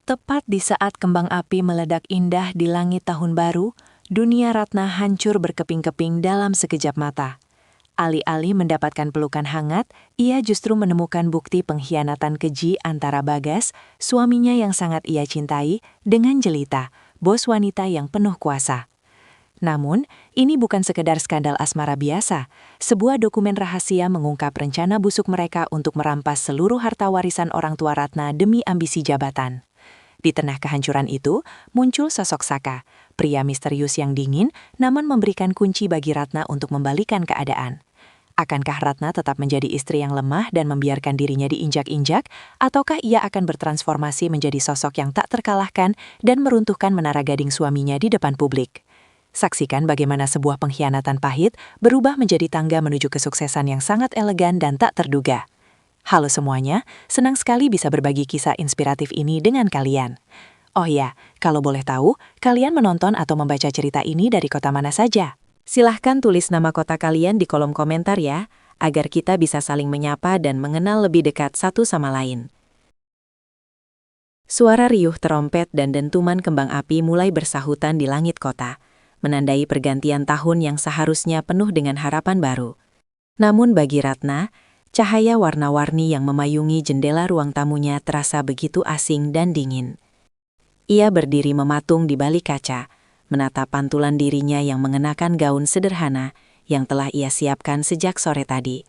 Tepat di saat kembang api meledak indah di langit tahun baru, dunia Ratna hancur berkeping-keping dalam sekejap mata. Alih-alih mendapatkan pelukan hangat, ia justru menemukan bukti pengkhianatan keji antara Bagas, suaminya yang sangat ia cintai, dengan Jelita, bos wanita yang penuh kuasa. Namun, ini bukan sekedar skandal asmara biasa. Sebuah dokumen rahasia mengungkap rencana busuk mereka untuk merampas seluruh harta warisan orang tua Ratna demi ambisi jabatan. Di tengah kehancuran itu, muncul sosok Saka, pria misterius yang dingin, namun memberikan kunci bagi Ratna untuk membalikan keadaan. Akankah Ratna tetap menjadi istri yang lemah dan membiarkan dirinya diinjak-injak, ataukah ia akan bertransformasi menjadi sosok yang tak terkalahkan dan meruntuhkan menara gading suaminya di depan publik? Saksikan bagaimana sebuah pengkhianatan pahit berubah menjadi tangga menuju kesuksesan yang sangat elegan dan tak terduga. Halo semuanya, senang sekali bisa berbagi kisah inspiratif ini dengan kalian. Oh ya, kalau boleh tahu, kalian menonton atau membaca cerita ini dari kota mana saja? Silahkan tulis nama kota kalian di kolom komentar ya, agar kita bisa saling menyapa dan mengenal lebih dekat satu sama lain. Suara riuh terompet dan dentuman kembang api mulai bersahutan di langit kota, menandai pergantian tahun yang seharusnya penuh dengan harapan baru. Namun bagi Ratna, cahaya warna-warni yang memayungi jendela ruang tamunya terasa begitu asing dan dingin. Ia berdiri mematung di balik kaca, menatap pantulan dirinya yang mengenakan gaun sederhana yang telah ia siapkan sejak sore tadi.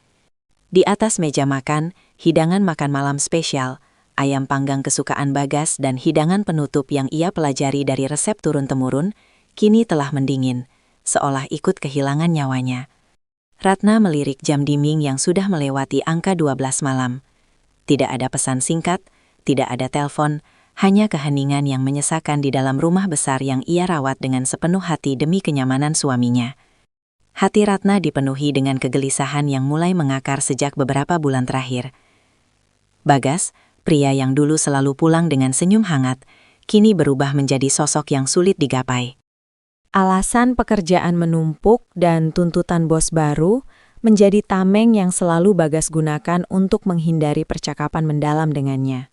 Di atas meja makan, hidangan makan malam spesial, ayam panggang kesukaan Bagas dan hidangan penutup yang ia pelajari dari resep turun-temurun, kini telah mendingin, seolah ikut kehilangan nyawanya. Ratna melirik jam dinding yang sudah melewati angka 12 malam. Tidak ada pesan singkat, tidak ada telepon, hanya keheningan yang menyesakan di dalam rumah besar yang ia rawat dengan sepenuh hati demi kenyamanan suaminya. Hati Ratna dipenuhi dengan kegelisahan yang mulai mengakar sejak beberapa bulan terakhir. Bagas, pria yang dulu selalu pulang dengan senyum hangat, kini berubah menjadi sosok yang sulit digapai. Alasan pekerjaan menumpuk dan tuntutan bos baru menjadi tameng yang selalu Bagas gunakan untuk menghindari percakapan mendalam dengannya.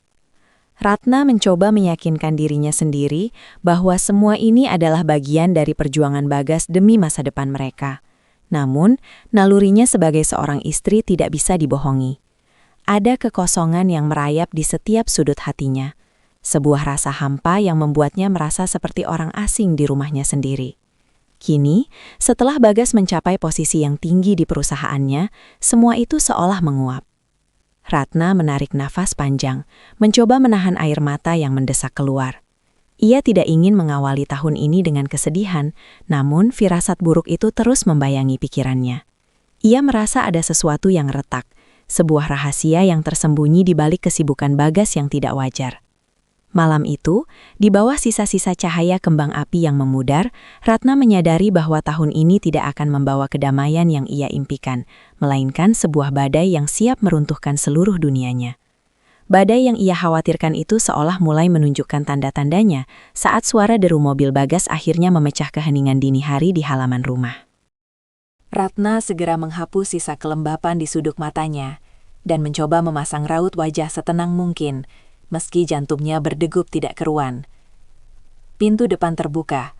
Ratna mencoba meyakinkan dirinya sendiri bahwa semua ini adalah bagian dari perjuangan Bagas demi masa depan mereka. Namun, nalurinya sebagai seorang istri tidak bisa dibohongi. Ada kekosongan yang merayap di setiap sudut hatinya. Sebuah rasa hampa yang membuatnya merasa seperti orang asing di rumahnya sendiri. Kini, setelah Bagas mencapai posisi yang tinggi di perusahaannya, semua itu seolah menguap. Ratna menarik nafas panjang, mencoba menahan air mata yang mendesak keluar. Ia tidak ingin mengawali tahun ini dengan kesedihan, namun firasat buruk itu terus membayangi pikirannya. Ia merasa ada sesuatu yang retak, sebuah rahasia yang tersembunyi di balik kesibukan Bagas yang tidak wajar. Malam itu, di bawah sisa-sisa cahaya kembang api yang memudar, Ratna menyadari bahwa tahun ini tidak akan membawa kedamaian yang ia impikan, melainkan sebuah badai yang siap meruntuhkan seluruh dunianya. Badai yang ia khawatirkan itu seolah mulai menunjukkan tanda-tandanya saat suara deru mobil Bagas akhirnya memecah keheningan dini hari di halaman rumah. Ratna segera menghapus sisa kelembapan di sudut matanya dan mencoba memasang raut wajah setenang mungkin, meski jantungnya berdegup tidak keruan. Pintu depan terbuka,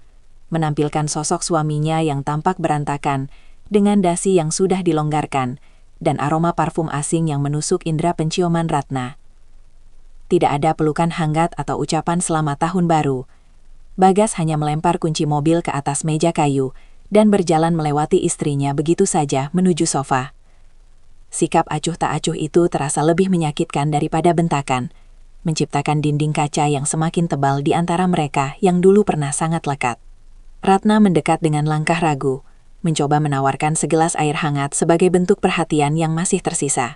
menampilkan sosok suaminya yang tampak berantakan, dengan dasi yang sudah dilonggarkan, dan aroma parfum asing yang menusuk indera penciuman Ratna. Tidak ada pelukan hangat atau ucapan selamat tahun baru. Bagas hanya melempar kunci mobil ke atas meja kayu, dan berjalan melewati istrinya begitu saja menuju sofa. Sikap acuh tak acuh itu terasa lebih menyakitkan daripada bentakan, menciptakan dinding kaca yang semakin tebal di antara mereka yang dulu pernah sangat lekat. Ratna mendekat dengan langkah ragu, mencoba menawarkan segelas air hangat sebagai bentuk perhatian yang masih tersisa.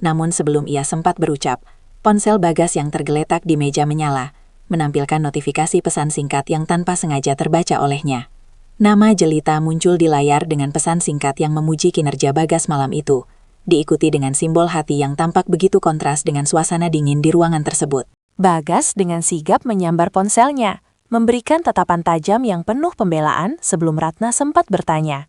Namun sebelum ia sempat berucap, ponsel Bagas yang tergeletak di meja menyala, menampilkan notifikasi pesan singkat yang tanpa sengaja terbaca olehnya. Nama Jelita muncul di layar dengan pesan singkat yang memuji kinerja Bagas malam itu, diikuti dengan simbol hati yang tampak begitu kontras dengan suasana dingin di ruangan tersebut. Bagas dengan sigap menyambar ponselnya, memberikan tatapan tajam yang penuh pembelaan sebelum Ratna sempat bertanya.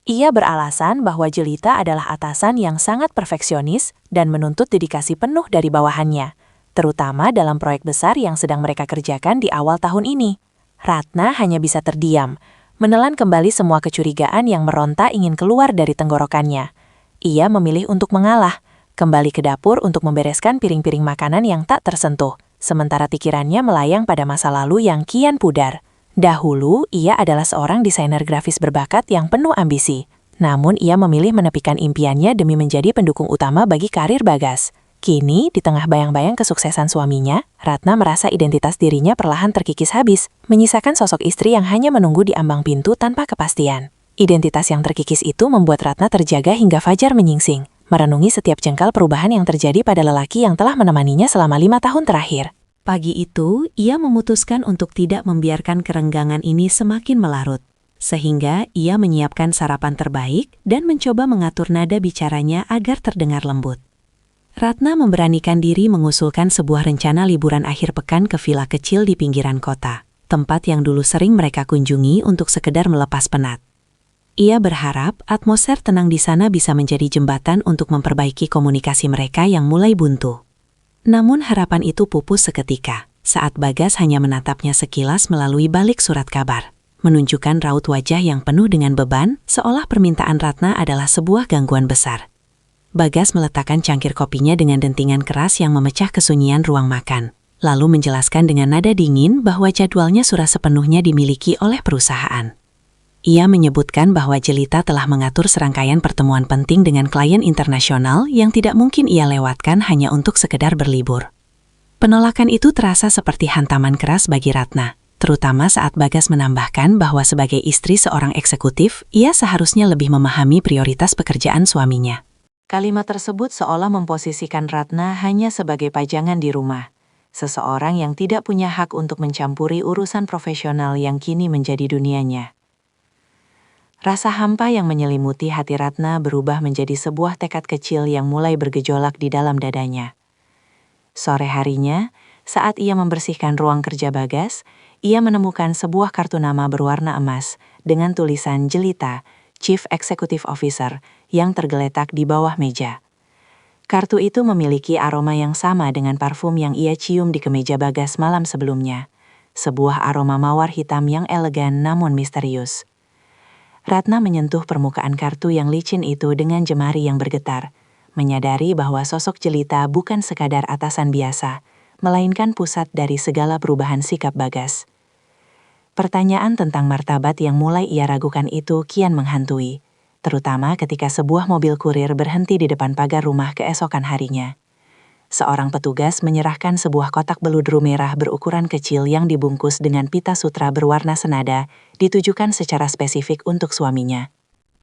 Ia beralasan bahwa Jelita adalah atasan yang sangat perfeksionis dan menuntut dedikasi penuh dari bawahannya. terutama dalam proyek besar yang sedang mereka kerjakan di awal tahun ini. Ratna hanya bisa terdiam, menelan kembali semua kecurigaan yang meronta ingin keluar dari tenggorokannya. Ia memilih untuk mengalah, kembali ke dapur untuk membereskan piring-piring makanan yang tak tersentuh, sementara pikirannya melayang pada masa lalu yang kian pudar. Dahulu, ia adalah seorang desainer grafis berbakat yang penuh ambisi. Namun, ia memilih menepikan impiannya demi menjadi pendukung utama bagi karir Bagas. Kini, di tengah bayang-bayang kesuksesan suaminya, Ratna merasa identitas dirinya perlahan terkikis habis, menyisakan sosok istri yang hanya menunggu di ambang pintu tanpa kepastian. Identitas yang terkikis itu membuat Ratna terjaga hingga fajar menyingsing, merenungi setiap jengkal perubahan yang terjadi pada lelaki yang telah menemaninya selama 5 tahun terakhir. Pagi itu, ia memutuskan untuk tidak membiarkan kerenggangan ini semakin melarut. Sehingga ia menyiapkan sarapan terbaik dan mencoba mengatur nada bicaranya agar terdengar lembut. Ratna memberanikan diri mengusulkan sebuah rencana liburan akhir pekan ke villa kecil di pinggiran kota, tempat yang dulu sering mereka kunjungi untuk sekedar melepas penat. Ia berharap atmosfer tenang di sana bisa menjadi jembatan untuk memperbaiki komunikasi mereka yang mulai buntu. Namun harapan itu pupus seketika, saat Bagas hanya menatapnya sekilas melalui balik surat kabar, menunjukkan raut wajah yang penuh dengan beban, seolah permintaan Ratna adalah sebuah gangguan besar. Bagas meletakkan cangkir kopinya dengan dentingan keras yang memecah kesunyian ruang makan, lalu menjelaskan dengan nada dingin bahwa jadwalnya sudah sepenuhnya dimiliki oleh perusahaan. Ia menyebutkan bahwa Jelita telah mengatur serangkaian pertemuan penting dengan klien internasional yang tidak mungkin ia lewatkan hanya untuk sekedar berlibur. Penolakan itu terasa seperti hantaman keras bagi Ratna, terutama saat Bagas menambahkan bahwa sebagai istri seorang eksekutif, ia seharusnya lebih memahami prioritas pekerjaan suaminya. Kalimat tersebut seolah memposisikan Ratna hanya sebagai pajangan di rumah, seseorang yang tidak punya hak untuk mencampuri urusan profesional yang kini menjadi dunianya. Rasa hampa yang menyelimuti hati Ratna berubah menjadi sebuah tekad kecil yang mulai bergejolak di dalam dadanya. Sore harinya, saat ia membersihkan ruang kerja Bagas, ia menemukan sebuah kartu nama berwarna emas dengan tulisan Jelita, Chief Executive Officer, yang tergeletak di bawah meja. Kartu itu memiliki aroma yang sama dengan parfum yang ia cium di kemeja Bagas malam sebelumnya. Sebuah aroma mawar hitam yang elegan namun misterius. Ratna menyentuh permukaan kartu yang licin itu dengan jemari yang bergetar, menyadari bahwa sosok Jelita bukan sekadar atasan biasa, melainkan pusat dari segala perubahan sikap Bagas. Pertanyaan tentang martabat yang mulai ia ragukan itu kian menghantui, terutama ketika sebuah mobil kurir berhenti di depan pagar rumah keesokan harinya. Seorang petugas menyerahkan sebuah kotak beludru merah berukuran kecil yang dibungkus dengan pita sutra berwarna senada, ditujukan secara spesifik untuk suaminya.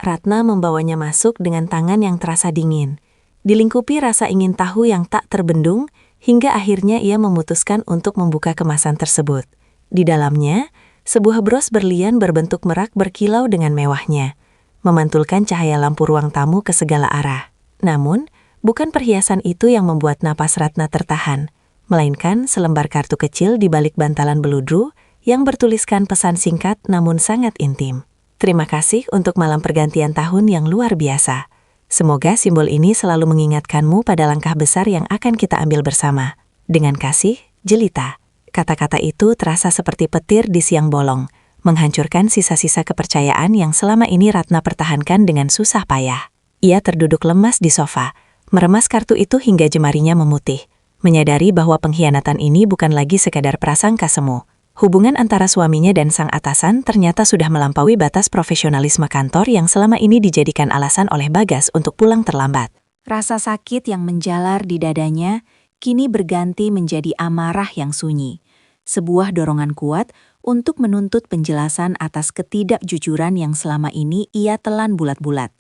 Ratna membawanya masuk dengan tangan yang terasa dingin, dilingkupi rasa ingin tahu yang tak terbendung, hingga akhirnya ia memutuskan untuk membuka kemasan tersebut. Di dalamnya, sebuah bros berlian berbentuk merak berkilau dengan mewahnya, memantulkan cahaya lampu ruang tamu ke segala arah. Namun, bukan perhiasan itu yang membuat napas Ratna tertahan, melainkan selembar kartu kecil di balik bantalan beludru yang bertuliskan pesan singkat namun sangat intim. Terima kasih untuk malam pergantian tahun yang luar biasa. Semoga simbol ini selalu mengingatkanmu pada langkah besar yang akan kita ambil bersama. Dengan kasih, Jelita. Kata-kata itu terasa seperti petir di siang bolong, menghancurkan sisa-sisa kepercayaan yang selama ini Ratna pertahankan dengan susah payah. Ia terduduk lemas di sofa, meremas kartu itu hingga jemarinya memutih, menyadari bahwa pengkhianatan ini bukan lagi sekadar prasangka semu. Hubungan antara suaminya dan sang atasan ternyata sudah melampaui batas profesionalisme kantor yang selama ini dijadikan alasan oleh Bagas untuk pulang terlambat. Rasa sakit yang menjalar di dadanya kini berganti menjadi amarah yang sunyi. Sebuah dorongan kuat untuk menuntut penjelasan atas ketidakjujuran yang selama ini ia telan bulat-bulat.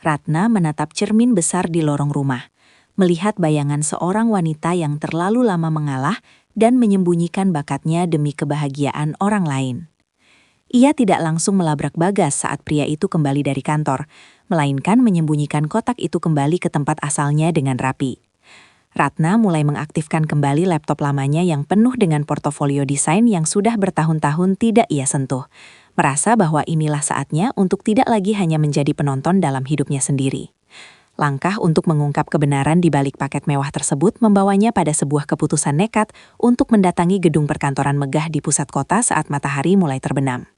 Ratna menatap cermin besar di lorong rumah, melihat bayangan seorang wanita yang terlalu lama mengalah dan menyembunyikan bakatnya demi kebahagiaan orang lain. Ia tidak langsung melabrak Bagas saat pria itu kembali dari kantor, melainkan menyembunyikan kotak itu kembali ke tempat asalnya dengan rapi. Ratna mulai mengaktifkan kembali laptop lamanya yang penuh dengan portofolio desain yang sudah bertahun-tahun tidak ia sentuh, merasa bahwa inilah saatnya untuk tidak lagi hanya menjadi penonton dalam hidupnya sendiri. Langkah untuk mengungkap kebenaran di balik paket mewah tersebut membawanya pada sebuah keputusan nekat untuk mendatangi gedung perkantoran megah di pusat kota saat matahari mulai terbenam.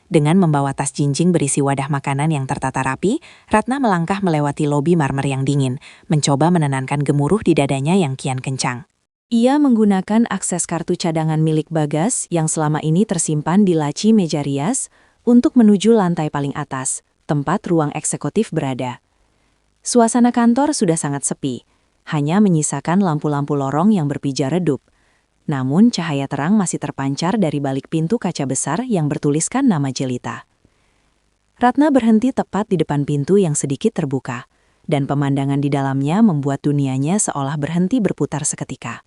Dengan membawa tas jinjing berisi wadah makanan yang tertata rapi, Ratna melangkah melewati lobi marmer yang dingin, mencoba menenangkan gemuruh di dadanya yang kian kencang. Ia menggunakan akses kartu cadangan milik Bagas yang selama ini tersimpan di laci meja rias untuk menuju lantai paling atas, tempat ruang eksekutif berada. Suasana kantor sudah sangat sepi, hanya menyisakan lampu-lampu lorong yang berpijar redup. Namun cahaya terang masih terpancar dari balik pintu kaca besar yang bertuliskan nama Jelita. Ratna berhenti tepat di depan pintu yang sedikit terbuka, dan pemandangan di dalamnya membuat dunianya seolah berhenti berputar seketika.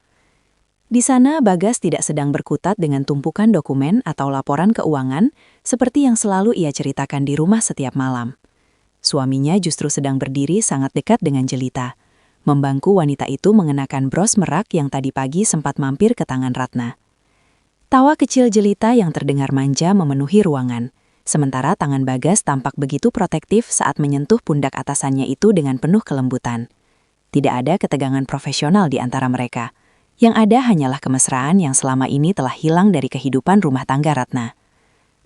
Di sana Bagas tidak sedang berkutat dengan tumpukan dokumen atau laporan keuangan seperti yang selalu ia ceritakan di rumah setiap malam. Suaminya justru sedang berdiri sangat dekat dengan Jelita. Membangku wanita itu mengenakan bros merak yang tadi pagi sempat mampir ke tangan Ratna. Tawa kecil Jelita yang terdengar manja memenuhi ruangan, sementara tangan Bagas tampak begitu protektif saat menyentuh pundak atasannya itu dengan penuh kelembutan. Tidak ada ketegangan profesional di antara mereka. Yang ada hanyalah kemesraan yang selama ini telah hilang dari kehidupan rumah tangga Ratna.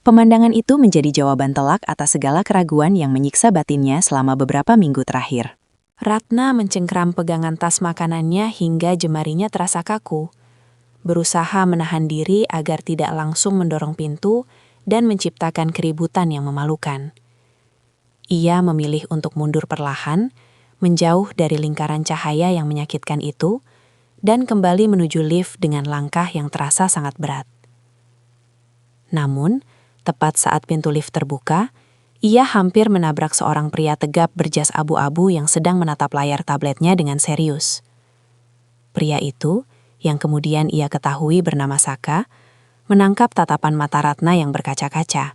Pemandangan itu menjadi jawaban telak atas segala keraguan yang menyiksa batinnya selama beberapa minggu terakhir. Ratna mencengkram pegangan tas makanannya hingga jemarinya terasa kaku. Berusaha menahan diri agar tidak langsung mendorong pintu dan menciptakan keributan yang memalukan. Ia memilih untuk mundur perlahan, menjauh dari lingkaran cahaya yang menyakitkan itu, dan kembali menuju lift dengan langkah yang terasa sangat berat. Namun, tepat saat pintu lift terbuka, ia hampir menabrak seorang pria tegap berjas abu-abu yang sedang menatap layar tabletnya dengan serius. Pria itu, yang kemudian ia ketahui bernama Saka, menangkap tatapan mata Ratna yang berkaca-kaca,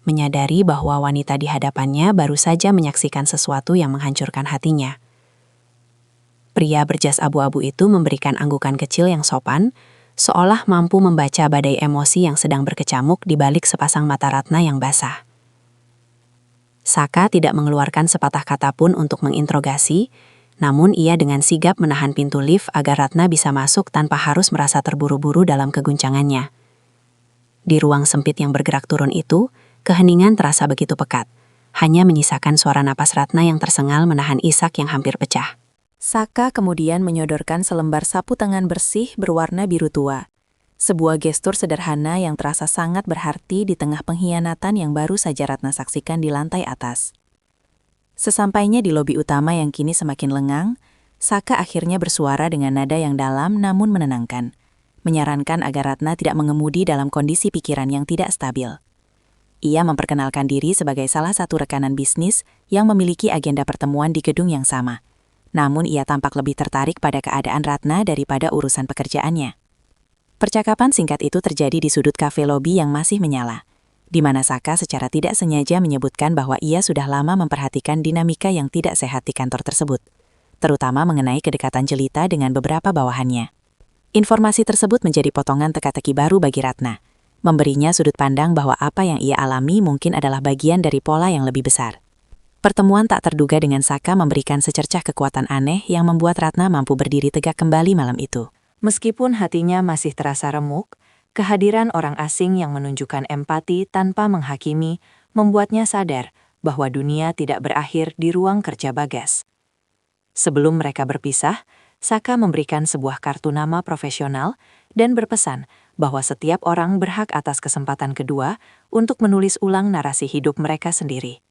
menyadari bahwa wanita di hadapannya baru saja menyaksikan sesuatu yang menghancurkan hatinya. Pria berjas abu-abu itu memberikan anggukan kecil yang sopan, seolah mampu membaca badai emosi yang sedang berkecamuk di balik sepasang mata Ratna yang basah. Saka tidak mengeluarkan sepatah kata pun untuk menginterogasi, namun ia dengan sigap menahan pintu lift agar Ratna bisa masuk tanpa harus merasa terburu-buru dalam keguncangannya. Di ruang sempit yang bergerak turun itu, keheningan terasa begitu pekat, hanya menyisakan suara napas Ratna yang tersengal menahan isak yang hampir pecah. Saka kemudian menyodorkan selembar sapu tangan bersih berwarna biru tua. Sebuah gestur sederhana yang terasa sangat berarti di tengah pengkhianatan yang baru saja Ratna saksikan di lantai atas. Sesampainya di lobi utama yang kini semakin lengang, Saka akhirnya bersuara dengan nada yang dalam namun menenangkan, menyarankan agar Ratna tidak mengemudi dalam kondisi pikiran yang tidak stabil. Ia memperkenalkan diri sebagai salah satu rekanan bisnis yang memiliki agenda pertemuan di gedung yang sama. Namun ia tampak lebih tertarik pada keadaan Ratna daripada urusan pekerjaannya. Percakapan singkat itu terjadi di sudut kafe lobi yang masih menyala, di mana Saka secara tidak sengaja menyebutkan bahwa ia sudah lama memperhatikan dinamika yang tidak sehat di kantor tersebut, terutama mengenai kedekatan Jelita dengan beberapa bawahannya. Informasi tersebut menjadi potongan teka-teki baru bagi Ratna, memberinya sudut pandang bahwa apa yang ia alami mungkin adalah bagian dari pola yang lebih besar. Pertemuan tak terduga dengan Saka memberikan secercah kekuatan aneh yang membuat Ratna mampu berdiri tegak kembali malam itu. Meskipun hatinya masih terasa remuk, kehadiran orang asing yang menunjukkan empati tanpa menghakimi membuatnya sadar bahwa dunia tidak berakhir di ruang kerja Bagas. Sebelum mereka berpisah, Saka memberikan sebuah kartu nama profesional dan berpesan bahwa setiap orang berhak atas kesempatan kedua untuk menulis ulang narasi hidup mereka sendiri.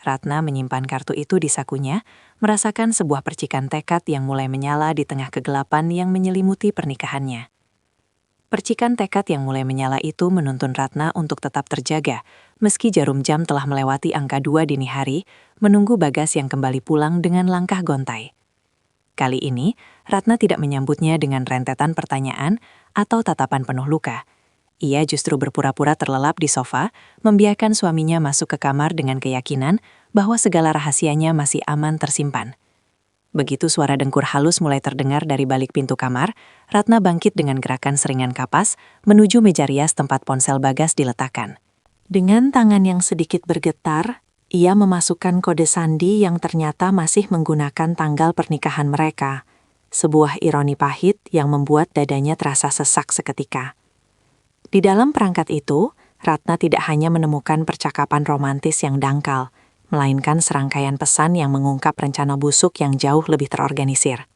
Ratna menyimpan kartu itu di sakunya, merasakan sebuah percikan tekad yang mulai menyala di tengah kegelapan yang menyelimuti pernikahannya. Percikan tekad yang mulai menyala itu menuntun Ratna untuk tetap terjaga, meski jarum jam telah melewati angka 2 dini hari, menunggu Bagas yang kembali pulang dengan langkah gontai. Kali ini, Ratna tidak menyambutnya dengan rentetan pertanyaan atau tatapan penuh luka. Ia justru berpura-pura terlelap di sofa, membiarkan suaminya masuk ke kamar dengan keyakinan bahwa segala rahasianya masih aman tersimpan. Begitu suara dengkur halus mulai terdengar dari balik pintu kamar, Ratna bangkit dengan gerakan seringan kapas menuju meja rias tempat ponsel Bagas diletakkan. Dengan tangan yang sedikit bergetar, ia memasukkan kode sandi yang ternyata masih menggunakan tanggal pernikahan mereka. Sebuah ironi pahit yang membuat dadanya terasa sesak seketika. Di dalam perangkat itu, Ratna tidak hanya menemukan percakapan romantis yang dangkal, melainkan serangkaian pesan yang mengungkap rencana busuk yang jauh lebih terorganisir.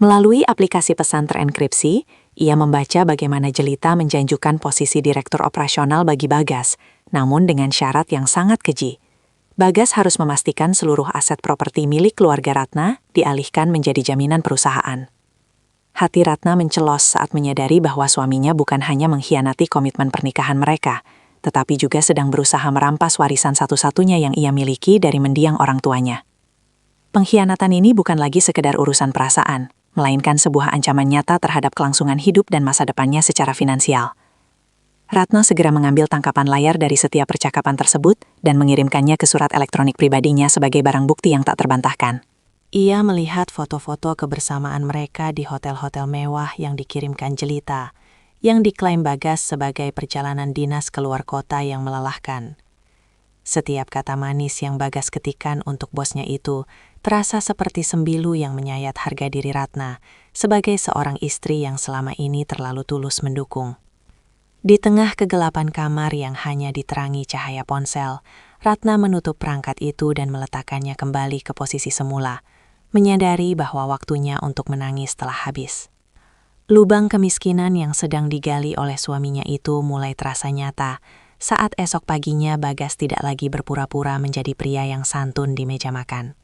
Melalui aplikasi pesan terenkripsi, ia membaca bagaimana Jelita menjanjikan posisi direktur operasional bagi Bagas, namun dengan syarat yang sangat keji. Bagas harus memastikan seluruh aset properti milik keluarga Ratna dialihkan menjadi jaminan perusahaan. Hati Ratna mencelos saat menyadari bahwa suaminya bukan hanya mengkhianati komitmen pernikahan mereka, tetapi juga sedang berusaha merampas warisan satu-satunya yang ia miliki dari mendiang orang tuanya. Pengkhianatan ini bukan lagi sekedar urusan perasaan, melainkan sebuah ancaman nyata terhadap kelangsungan hidup dan masa depannya secara finansial. Ratna segera mengambil tangkapan layar dari setiap percakapan tersebut dan mengirimkannya ke surat elektronik pribadinya sebagai barang bukti yang tak terbantahkan. Ia melihat foto-foto kebersamaan mereka di hotel-hotel mewah yang dikirimkan Jelita, yang diklaim Bagas sebagai perjalanan dinas keluar kota yang melelahkan. Setiap kata manis yang Bagas ketikkan untuk bosnya itu terasa seperti sembilu yang menyayat harga diri Ratna sebagai seorang istri yang selama ini terlalu tulus mendukung. Di tengah kegelapan kamar yang hanya diterangi cahaya ponsel, Ratna menutup perangkat itu dan meletakkannya kembali ke posisi semula, menyadari bahwa waktunya untuk menangis telah habis. Lubang kemiskinan yang sedang digali oleh suaminya itu mulai terasa nyata saat esok paginya Bagas tidak lagi berpura-pura menjadi pria yang santun di meja makan.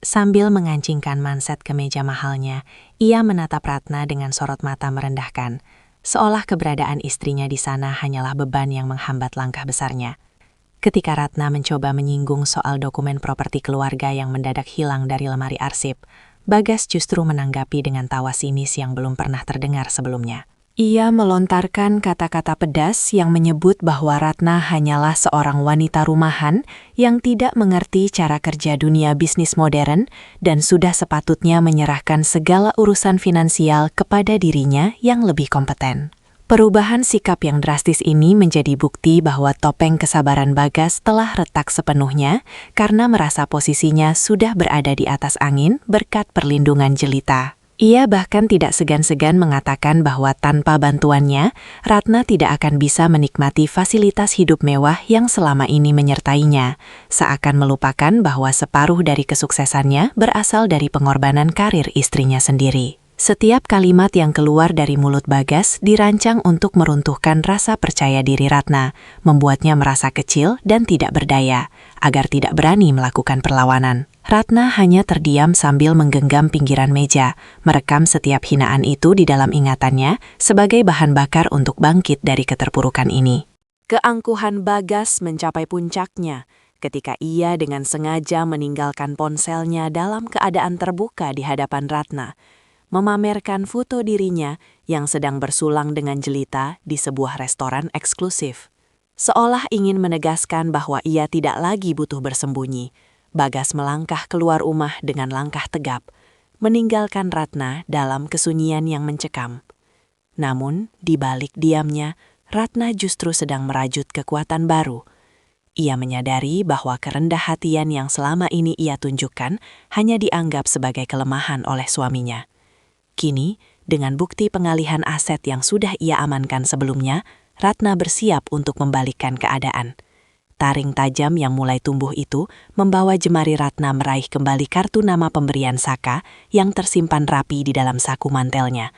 Sambil mengancingkan manset ke meja mahalnya, ia menatap Ratna dengan sorot mata merendahkan, seolah keberadaan istrinya di sana hanyalah beban yang menghambat langkah besarnya. Ketika Ratna mencoba menyinggung soal dokumen properti keluarga yang mendadak hilang dari lemari arsip, Bagas justru menanggapi dengan tawa sinis yang belum pernah terdengar sebelumnya. Ia melontarkan kata-kata pedas yang menyebut bahwa Ratna hanyalah seorang wanita rumahan yang tidak mengerti cara kerja dunia bisnis modern dan sudah sepatutnya menyerahkan segala urusan finansial kepada dirinya yang lebih kompeten. Perubahan sikap yang drastis ini menjadi bukti bahwa topeng kesabaran Bagas telah retak sepenuhnya karena merasa posisinya sudah berada di atas angin berkat perlindungan Jelita. Ia bahkan tidak segan-segan mengatakan bahwa tanpa bantuannya, Ratna tidak akan bisa menikmati fasilitas hidup mewah yang selama ini menyertainya, seakan melupakan bahwa separuh dari kesuksesannya berasal dari pengorbanan karir istrinya sendiri. Setiap kalimat yang keluar dari mulut Bagas dirancang untuk meruntuhkan rasa percaya diri Ratna, membuatnya merasa kecil dan tidak berdaya, agar tidak berani melakukan perlawanan. Ratna hanya terdiam sambil menggenggam pinggiran meja, merekam setiap hinaan itu di dalam ingatannya sebagai bahan bakar untuk bangkit dari keterpurukan ini. Keangkuhan Bagas mencapai puncaknya ketika ia dengan sengaja meninggalkan ponselnya dalam keadaan terbuka di hadapan Ratna, memamerkan foto dirinya yang sedang bersulang dengan Jelita di sebuah restoran eksklusif. Seolah ingin menegaskan bahwa ia tidak lagi butuh bersembunyi, Bagas melangkah keluar rumah dengan langkah tegap, meninggalkan Ratna dalam kesunyian yang mencekam. Namun, di balik diamnya, Ratna justru sedang merajut kekuatan baru. Ia menyadari bahwa kerendah hatian yang selama ini ia tunjukkan hanya dianggap sebagai kelemahan oleh suaminya. Kini, dengan bukti pengalihan aset yang sudah ia amankan sebelumnya, Ratna bersiap untuk membalikkan keadaan. Taring tajam yang mulai tumbuh itu membawa jemari Ratna meraih kembali kartu nama pemberian Saka yang tersimpan rapi di dalam saku mantelnya.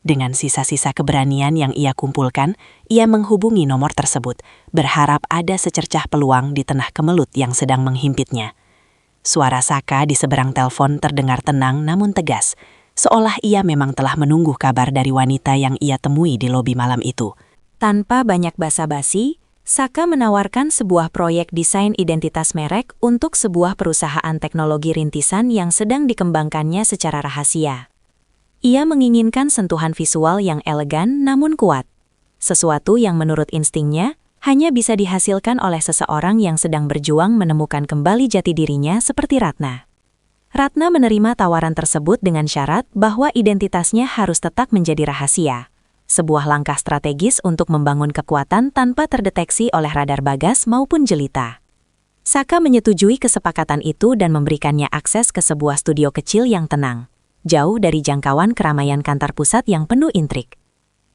Dengan sisa-sisa keberanian yang ia kumpulkan, ia menghubungi nomor tersebut, berharap ada secercah peluang di tengah kemelut yang sedang menghimpitnya. Suara Saka di seberang telepon terdengar tenang namun tegas, seolah ia memang telah menunggu kabar dari wanita yang ia temui di lobi malam itu. Tanpa banyak basa-basi, Saka menawarkan sebuah proyek desain identitas merek untuk sebuah perusahaan teknologi rintisan yang sedang dikembangkannya secara rahasia. Ia menginginkan sentuhan visual yang elegan namun kuat, sesuatu yang menurut instingnya hanya bisa dihasilkan oleh seseorang yang sedang berjuang menemukan kembali jati dirinya seperti Ratna. Ratna menerima tawaran tersebut dengan syarat bahwa identitasnya harus tetap menjadi rahasia. Sebuah langkah strategis untuk membangun kekuatan tanpa terdeteksi oleh radar Bagas maupun Jelita. Saka menyetujui kesepakatan itu dan memberikannya akses ke sebuah studio kecil yang tenang, jauh dari jangkauan keramaian kantor pusat yang penuh intrik.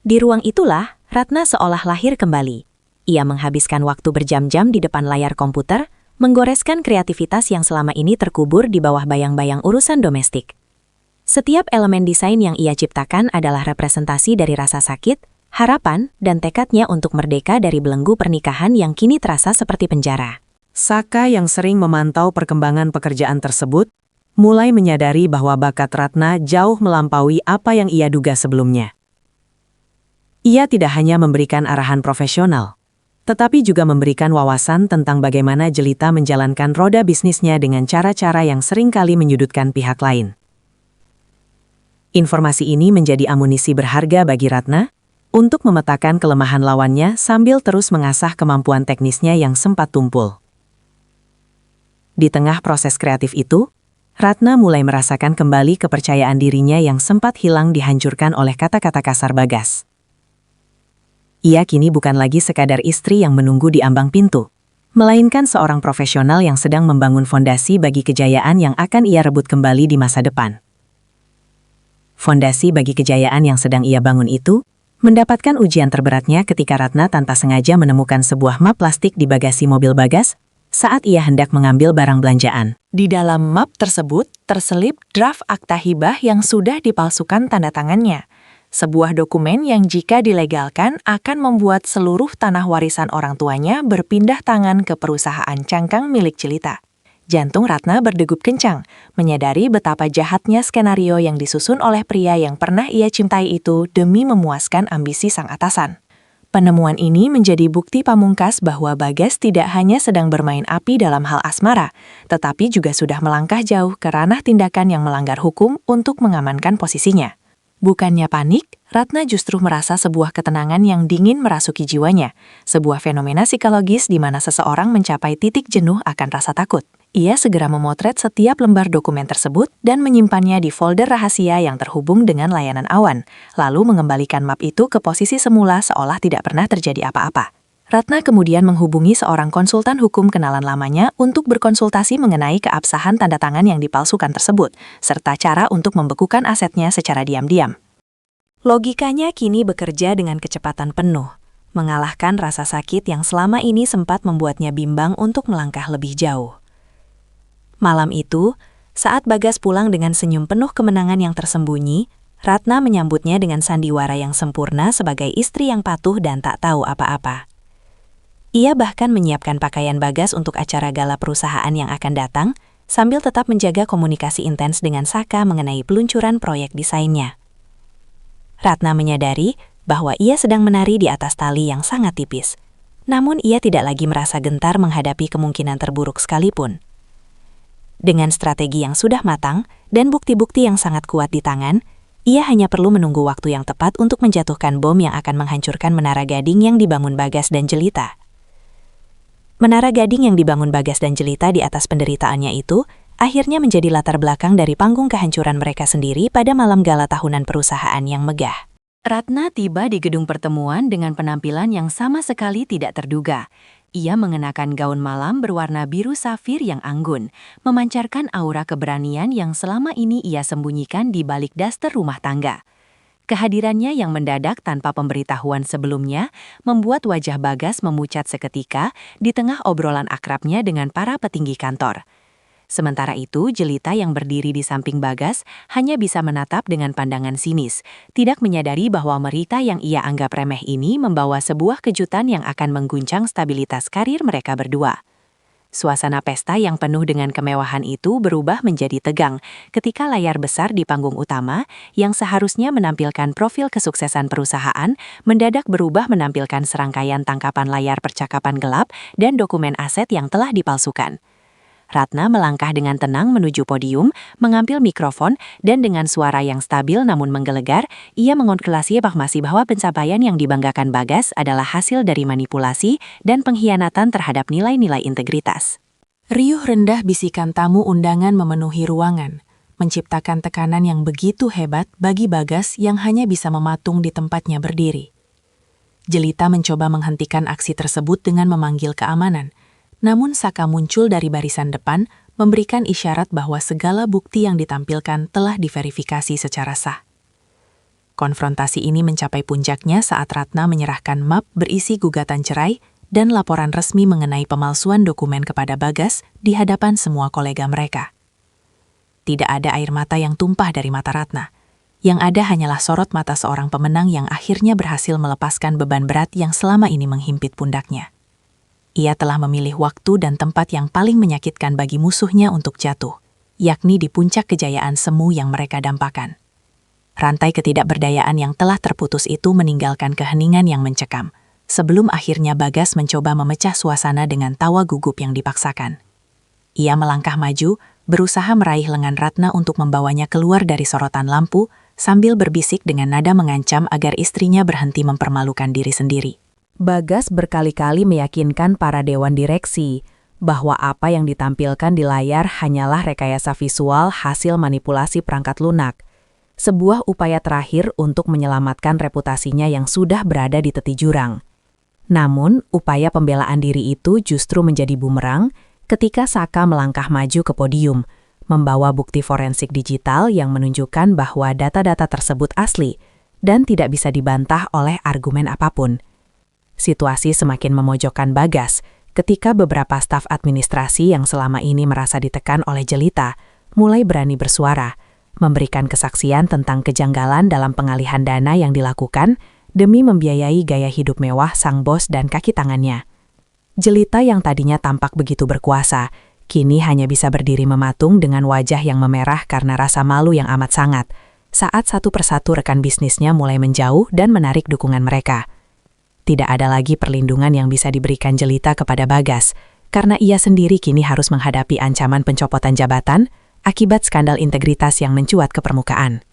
Di ruang itulah, Ratna seolah lahir kembali. Ia menghabiskan waktu berjam-jam di depan layar komputer, menggoreskan kreativitas yang selama ini terkubur di bawah bayang-bayang urusan domestik. Setiap elemen desain yang ia ciptakan adalah representasi dari rasa sakit, harapan, dan tekadnya untuk merdeka dari belenggu pernikahan yang kini terasa seperti penjara. Saka yang sering memantau perkembangan pekerjaan tersebut, mulai menyadari bahwa bakat Ratna jauh melampaui apa yang ia duga sebelumnya. Ia tidak hanya memberikan arahan profesional, tetapi juga memberikan wawasan tentang bagaimana Jelita menjalankan roda bisnisnya dengan cara-cara yang seringkali menyudutkan pihak lain. Informasi ini menjadi amunisi berharga bagi Ratna untuk memetakan kelemahan lawannya sambil terus mengasah kemampuan teknisnya yang sempat tumpul. Di tengah proses kreatif itu, Ratna mulai merasakan kembali kepercayaan dirinya yang sempat hilang dihancurkan oleh kata-kata kasar Bagas. Ia kini bukan lagi sekadar istri yang menunggu di ambang pintu, melainkan seorang profesional yang sedang membangun fondasi bagi kejayaan yang akan ia rebut kembali di masa depan. Fondasi bagi kejayaan yang sedang ia bangun itu mendapatkan ujian terberatnya ketika Ratna tanpa sengaja menemukan sebuah map plastik di bagasi mobil Bagas saat ia hendak mengambil barang belanjaan. Di dalam map tersebut terselip draft akta hibah yang sudah dipalsukan tanda tangannya. Sebuah dokumen yang jika dilegalkan akan membuat seluruh tanah warisan orang tuanya berpindah tangan ke perusahaan cangkang milik Jelita. Jantung Ratna berdegup kencang, menyadari betapa jahatnya skenario yang disusun oleh pria yang pernah ia cintai itu demi memuaskan ambisi sang atasan. Penemuan ini menjadi bukti pamungkas bahwa Bagas tidak hanya sedang bermain api dalam hal asmara, tetapi juga sudah melangkah jauh ke ranah tindakan yang melanggar hukum untuk mengamankan posisinya. Bukannya panik, Ratna justru merasa sebuah ketenangan yang dingin merasuki jiwanya, sebuah fenomena psikologis di mana seseorang mencapai titik jenuh akan rasa takut. Ia segera memotret setiap lembar dokumen tersebut dan menyimpannya di folder rahasia yang terhubung dengan layanan awan, lalu mengembalikan map itu ke posisi semula seolah tidak pernah terjadi apa-apa. Ratna kemudian menghubungi seorang konsultan hukum kenalan lamanya untuk berkonsultasi mengenai keabsahan tanda tangan yang dipalsukan tersebut, serta cara untuk membekukan asetnya secara diam-diam. Logikanya kini bekerja dengan kecepatan penuh, mengalahkan rasa sakit yang selama ini sempat membuatnya bimbang untuk melangkah lebih jauh. Malam itu, saat Bagas pulang dengan senyum penuh kemenangan yang tersembunyi, Ratna menyambutnya dengan sandiwara yang sempurna sebagai istri yang patuh dan tak tahu apa-apa. Ia bahkan menyiapkan pakaian Bagas untuk acara gala perusahaan yang akan datang, sambil tetap menjaga komunikasi intens dengan Saka mengenai peluncuran proyek desainnya. Ratna menyadari bahwa ia sedang menari di atas tali yang sangat tipis, namun ia tidak lagi merasa gentar menghadapi kemungkinan terburuk sekalipun. Dengan strategi yang sudah matang dan bukti-bukti yang sangat kuat di tangan, ia hanya perlu menunggu waktu yang tepat untuk menjatuhkan bom yang akan menghancurkan menara gading yang dibangun Bagas dan Jelita. Menara gading yang dibangun Bagas dan Jelita di atas penderitaannya itu akhirnya menjadi latar belakang dari panggung kehancuran mereka sendiri pada malam gala tahunan perusahaan yang megah. Ratna tiba di gedung pertemuan dengan penampilan yang sama sekali tidak terduga. Ia mengenakan gaun malam berwarna biru safir yang anggun, memancarkan aura keberanian yang selama ini ia sembunyikan di balik daster rumah tangga. Kehadirannya yang mendadak tanpa pemberitahuan sebelumnya membuat wajah Bagas memucat seketika di tengah obrolan akrabnya dengan para petinggi kantor. Sementara itu, Jelita yang berdiri di samping Bagas hanya bisa menatap dengan pandangan sinis, tidak menyadari bahwa berita yang ia anggap remeh ini membawa sebuah kejutan yang akan mengguncang stabilitas karir mereka berdua. Suasana pesta yang penuh dengan kemewahan itu berubah menjadi tegang ketika layar besar di panggung utama yang seharusnya menampilkan profil kesuksesan perusahaan mendadak berubah menampilkan serangkaian tangkapan layar percakapan gelap dan dokumen aset yang telah dipalsukan. Ratna melangkah dengan tenang menuju podium, mengambil mikrofon, dan dengan suara yang stabil namun menggelegar, ia mengkonfirmasi bahwa pencapaian yang dibanggakan Bagas adalah hasil dari manipulasi dan pengkhianatan terhadap nilai-nilai integritas. Riuh rendah bisikan tamu undangan memenuhi ruangan, menciptakan tekanan yang begitu hebat bagi Bagas yang hanya bisa mematung di tempatnya berdiri. Jelita mencoba menghentikan aksi tersebut dengan memanggil keamanan, Namun Saka muncul dari barisan depan, memberikan isyarat bahwa segala bukti yang ditampilkan telah diverifikasi secara sah. Konfrontasi ini mencapai puncaknya saat Ratna menyerahkan map berisi gugatan cerai dan laporan resmi mengenai pemalsuan dokumen kepada Bagas di hadapan semua kolega mereka. Tidak ada air mata yang tumpah dari mata Ratna. Yang ada hanyalah sorot mata seorang pemenang yang akhirnya berhasil melepaskan beban berat yang selama ini menghimpit pundaknya. Ia telah memilih waktu dan tempat yang paling menyakitkan bagi musuhnya untuk jatuh, yakni di puncak kejayaan semu yang mereka dampakan. Rantai ketidakberdayaan yang telah terputus itu meninggalkan keheningan yang mencekam, sebelum akhirnya Bagas mencoba memecah suasana dengan tawa gugup yang dipaksakan. Ia melangkah maju, berusaha meraih lengan Ratna untuk membawanya keluar dari sorotan lampu, sambil berbisik dengan nada mengancam agar istrinya berhenti mempermalukan diri sendiri. Bagas berkali-kali meyakinkan para dewan direksi bahwa apa yang ditampilkan di layar hanyalah rekayasa visual hasil manipulasi perangkat lunak, sebuah upaya terakhir untuk menyelamatkan reputasinya yang sudah berada di tepi jurang. Namun, upaya pembelaan diri itu justru menjadi bumerang ketika Saka melangkah maju ke podium, membawa bukti forensik digital yang menunjukkan bahwa data-data tersebut asli dan tidak bisa dibantah oleh argumen apapun. Situasi semakin memojokkan Bagas ketika beberapa staf administrasi yang selama ini merasa ditekan oleh Jelita mulai berani bersuara, memberikan kesaksian tentang kejanggalan dalam pengalihan dana yang dilakukan demi membiayai gaya hidup mewah sang bos dan kaki tangannya. Jelita yang tadinya tampak begitu berkuasa, kini hanya bisa berdiri mematung dengan wajah yang memerah karena rasa malu yang amat sangat, saat satu persatu rekan bisnisnya mulai menjauh dan menarik dukungan mereka. Tidak ada lagi perlindungan yang bisa diberikan Jelita kepada Bagas, karena ia sendiri kini harus menghadapi ancaman pencopotan jabatan akibat skandal integritas yang mencuat ke permukaan.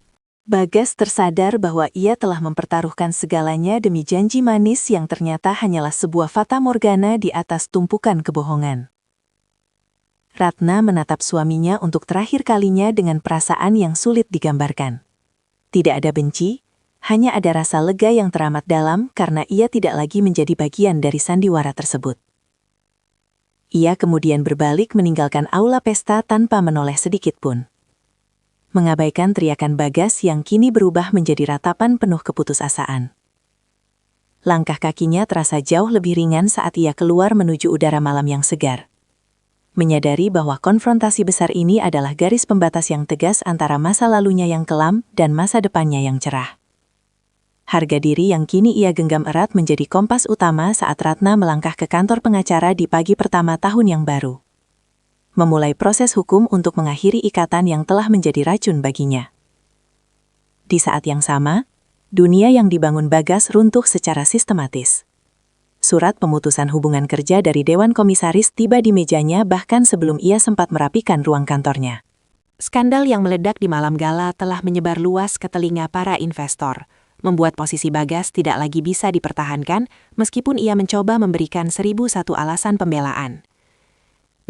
Bagas tersadar bahwa ia telah mempertaruhkan segalanya demi janji manis yang ternyata hanyalah sebuah fata morgana di atas tumpukan kebohongan. Ratna menatap suaminya untuk terakhir kalinya dengan perasaan yang sulit digambarkan. Tidak ada benci, hanya ada rasa lega yang teramat dalam karena ia tidak lagi menjadi bagian dari sandiwara tersebut. Ia kemudian berbalik meninggalkan aula pesta tanpa menoleh sedikit pun. Mengabaikan teriakan Bagas yang kini berubah menjadi ratapan penuh keputusasaan. Langkah kakinya terasa jauh lebih ringan saat ia keluar menuju udara malam yang segar. Menyadari bahwa konfrontasi besar ini adalah garis pembatas yang tegas antara masa lalunya yang kelam dan masa depannya yang cerah. Harga diri yang kini ia genggam erat menjadi kompas utama saat Ratna melangkah ke kantor pengacara di pagi pertama tahun yang baru. Memulai proses hukum untuk mengakhiri ikatan yang telah menjadi racun baginya. Di saat yang sama, dunia yang dibangun Bagas runtuh secara sistematis. Surat pemutusan hubungan kerja dari Dewan Komisaris tiba di mejanya bahkan sebelum ia sempat merapikan ruang kantornya. Skandal yang meledak di malam gala telah menyebar luas ke telinga para investor, membuat posisi Bagas tidak lagi bisa dipertahankan meskipun ia mencoba memberikan 1001 alasan pembelaan.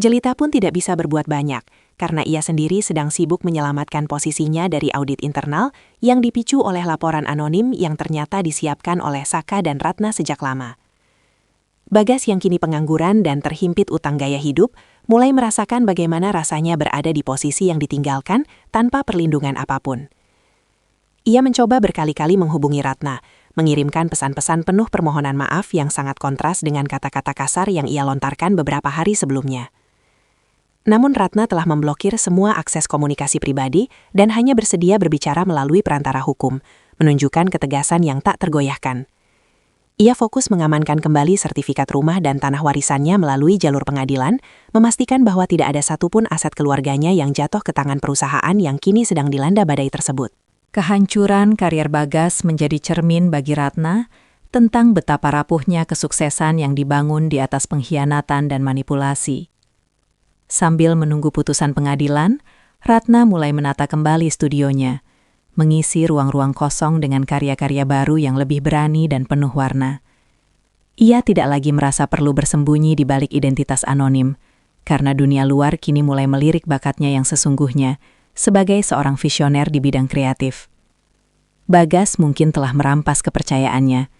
Jelita pun tidak bisa berbuat banyak, karena ia sendiri sedang sibuk menyelamatkan posisinya dari audit internal yang dipicu oleh laporan anonim yang ternyata disiapkan oleh Saka dan Ratna sejak lama. Bagas yang kini pengangguran dan terhimpit utang gaya hidup, mulai merasakan bagaimana rasanya berada di posisi yang ditinggalkan tanpa perlindungan apapun. Ia mencoba berkali-kali menghubungi Ratna, mengirimkan pesan-pesan penuh permohonan maaf yang sangat kontras dengan kata-kata kasar yang ia lontarkan beberapa hari sebelumnya. Namun Ratna telah memblokir semua akses komunikasi pribadi dan hanya bersedia berbicara melalui perantara hukum, menunjukkan ketegasan yang tak tergoyahkan. Ia fokus mengamankan kembali sertifikat rumah dan tanah warisannya melalui jalur pengadilan, memastikan bahwa tidak ada satupun aset keluarganya yang jatuh ke tangan perusahaan yang kini sedang dilanda badai tersebut. Kehancuran karier Bagas menjadi cermin bagi Ratna tentang betapa rapuhnya kesuksesan yang dibangun di atas pengkhianatan dan manipulasi. Sambil menunggu putusan pengadilan, Ratna mulai menata kembali studionya, mengisi ruang-ruang kosong dengan karya-karya baru yang lebih berani dan penuh warna. Ia tidak lagi merasa perlu bersembunyi di balik identitas anonim, karena dunia luar kini mulai melirik bakatnya yang sesungguhnya, sebagai seorang visioner di bidang kreatif. Bagas mungkin telah merampas kepercayaannya,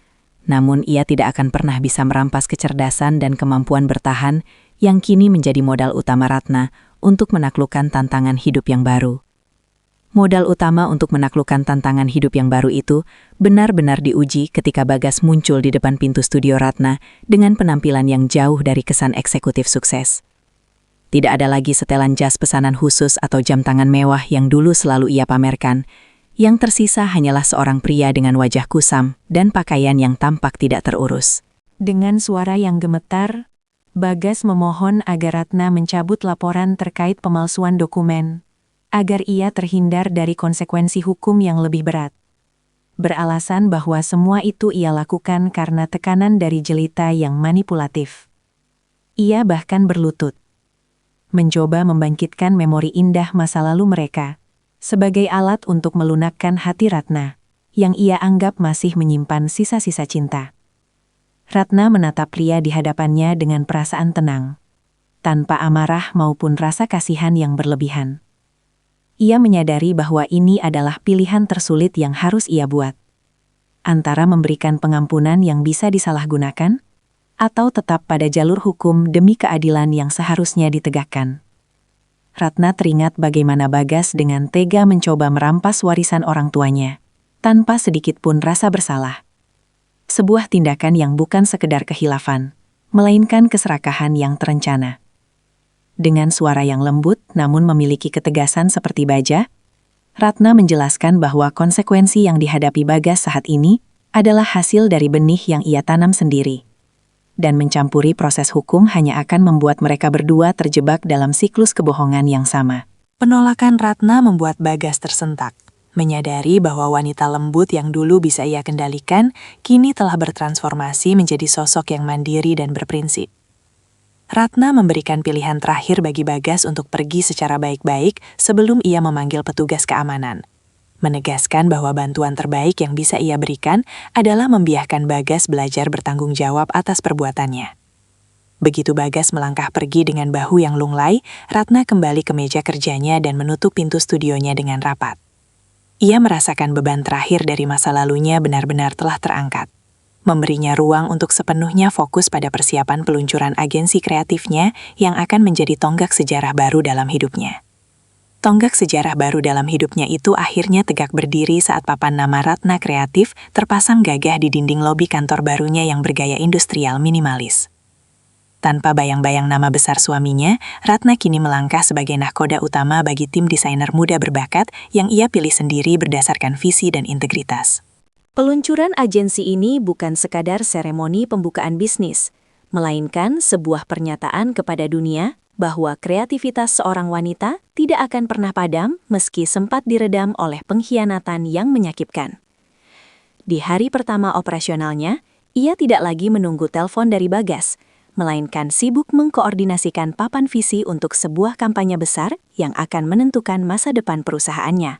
namun ia tidak akan pernah bisa merampas kecerdasan dan kemampuan bertahan yang kini menjadi modal utama Ratna untuk menaklukkan tantangan hidup yang baru. Modal utama untuk menaklukkan tantangan hidup yang baru itu benar-benar diuji ketika Bagas muncul di depan pintu studio Ratna dengan penampilan yang jauh dari kesan eksekutif sukses. Tidak ada lagi setelan jas pesanan khusus atau jam tangan mewah yang dulu selalu ia pamerkan. Yang tersisa hanyalah seorang pria dengan wajah kusam dan pakaian yang tampak tidak terurus. Dengan suara yang gemetar, Bagas memohon agar Ratna mencabut laporan terkait pemalsuan dokumen, agar ia terhindar dari konsekuensi hukum yang lebih berat. Beralasan bahwa semua itu ia lakukan karena tekanan dari jelita yang manipulatif. Ia bahkan berlutut, mencoba membangkitkan memori indah masa lalu mereka, sebagai alat untuk melunakkan hati Ratna, yang ia anggap masih menyimpan sisa-sisa cinta. Ratna menatap pria di hadapannya dengan perasaan tenang, tanpa amarah maupun rasa kasihan yang berlebihan. Ia menyadari bahwa ini adalah pilihan tersulit yang harus ia buat. Antara memberikan pengampunan yang bisa disalahgunakan, atau tetap pada jalur hukum demi keadilan yang seharusnya ditegakkan. Ratna teringat bagaimana Bagas dengan tega mencoba merampas warisan orang tuanya, tanpa sedikit pun rasa bersalah. Sebuah tindakan yang bukan sekedar kehilafan, melainkan keserakahan yang terencana. Dengan suara yang lembut namun memiliki ketegasan seperti baja, Ratna menjelaskan bahwa konsekuensi yang dihadapi Bagas saat ini adalah hasil dari benih yang ia tanam sendiri. Dan mencampuri proses hukum hanya akan membuat mereka berdua terjebak dalam siklus kebohongan yang sama. Penolakan Ratna membuat Bagas tersentak. Menyadari bahwa wanita lembut yang dulu bisa ia kendalikan, kini telah bertransformasi menjadi sosok yang mandiri dan berprinsip. Ratna memberikan pilihan terakhir bagi Bagas untuk pergi secara baik-baik sebelum ia memanggil petugas keamanan. Menegaskan bahwa bantuan terbaik yang bisa ia berikan adalah membiarkan Bagas belajar bertanggung jawab atas perbuatannya. Begitu Bagas melangkah pergi dengan bahu yang lunglai, Ratna kembali ke meja kerjanya dan menutup pintu studionya dengan rapat. Ia merasakan beban terakhir dari masa lalunya benar-benar telah terangkat. Memberinya ruang untuk sepenuhnya fokus pada persiapan peluncuran agensi kreatifnya yang akan menjadi tonggak sejarah baru dalam hidupnya. Tonggak sejarah baru dalam hidupnya itu akhirnya tegak berdiri saat papan nama Ratna Kreatif terpasang gagah di dinding lobi kantor barunya yang bergaya industrial minimalis. Tanpa bayang-bayang nama besar suaminya, Ratna kini melangkah sebagai nahkoda utama bagi tim desainer muda berbakat yang ia pilih sendiri berdasarkan visi dan integritas. Peluncuran agensi ini bukan sekadar seremoni pembukaan bisnis, melainkan sebuah pernyataan kepada dunia bahwa kreativitas seorang wanita tidak akan pernah padam meski sempat diredam oleh pengkhianatan yang menyakitkan. Di hari pertama operasionalnya, ia tidak lagi menunggu telepon dari Bagas, melainkan sibuk mengkoordinasikan papan visi untuk sebuah kampanye besar yang akan menentukan masa depan perusahaannya.